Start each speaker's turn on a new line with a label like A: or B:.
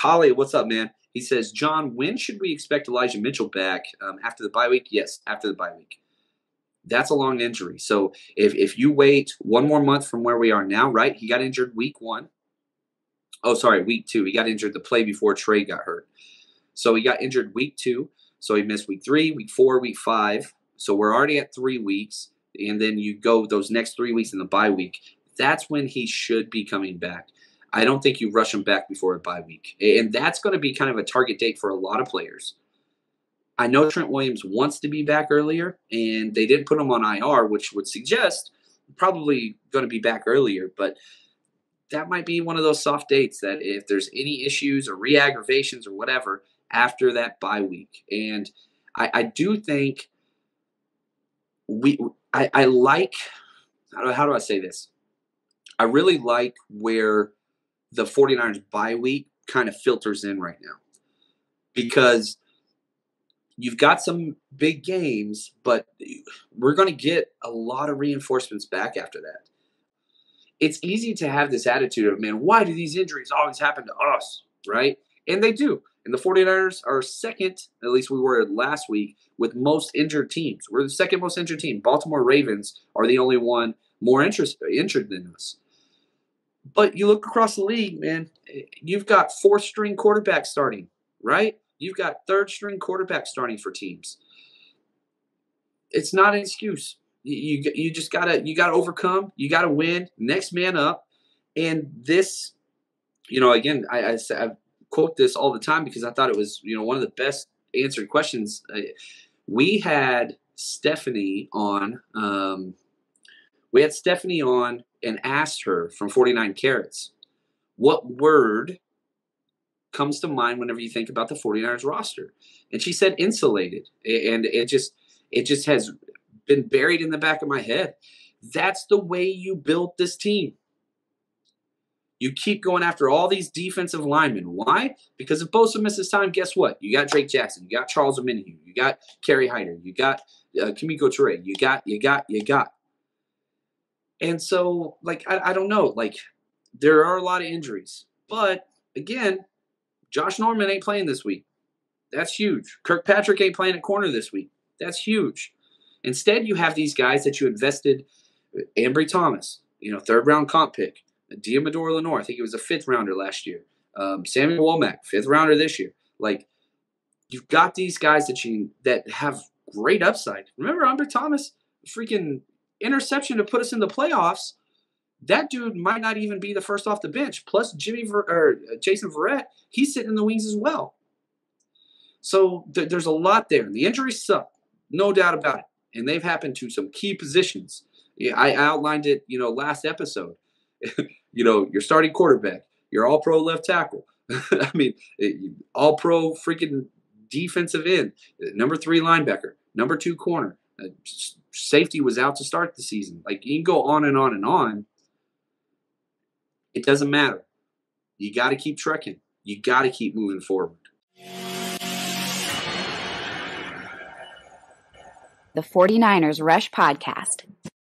A: Holly, what's up, man? He says, John, when should we expect Elijah Mitchell back? After the bye week? Yes, after the bye week. That's a long injury. So if you wait one more month from where we are now, right? He got injured week 1. Oh, sorry, week 2. He got injured the play before Trey got hurt. So he got injured week 2. So he missed week 3, week 4, week 5. So we're already at 3 weeks. And then you go those next 3 weeks in the bye week. That's when he should be coming back. I don't think you rush him back before a bye week. And that's going to be kind of a target date for a lot of players. I know Trent Williams wants to be back earlier, and they didn't put him on IR, which would suggest probably going to be back earlier. But that might be one of those soft dates that if there's any issues or re-aggravations or whatever after that bye week. And I do think I like, how do I say this? I really like where the 49ers bye week kind of filters in right now, because you've got some big games, but we're going to get a lot of reinforcements back after that. It's easy to have this attitude of, man, why do these injuries always happen to us, right? And they do. And the 49ers are second, at least we were last week, with most injured teams. We're the second most injured team. Baltimore Ravens are the only one more injured than us. But you look across the league, man, you've got fourth-string quarterbacks starting, right? You've got third-string quarterbacks starting for teams. It's not an excuse. You just gotta overcome. You gotta win. Next man up. And this, again, I quote this all the time because I thought it was one of the best answered questions. We had Stephanie on. And asked her from 49 Carats, what word comes to mind whenever you think about the 49ers roster? And she said insulated. And it just has been buried in the back of my head. That's the way you built this team. You keep going after all these defensive linemen. Why? Because if Bosa misses time, guess what? You got Drake Jackson. You got Charles Omenihu. You got Kerry Hyder. You got Kimiko Toure. You got. And so, I don't know. There are a lot of injuries. But, again, Josh Norman ain't playing this week. That's huge. Kirkpatrick ain't playing at corner this week. That's huge. Instead, you have these guys that you invested. Ambry Thomas, third-round comp pick. Diamador Lenore, I think he was a fifth-rounder last year. Samuel Womack, fifth-rounder this year. You've got these guys that have great upside. Remember Ambry Thomas? Freaking interception to put us in the playoffs. That dude might not even be the first off the bench. Plus Jason Verrett, he's sitting in the wings as well. So there's a lot there. The injuries suck, no doubt about it. And they've happened to some key positions. Yeah, I outlined it, last episode. Your starting quarterback, your all-pro left tackle. I mean, all-pro freaking defensive end, number 3 linebacker, number 2 corner. Safety was out to start the season. You can go on and on and on. It doesn't matter. You got to keep trekking. You got to keep moving forward.
B: The 49ers Rush Podcast.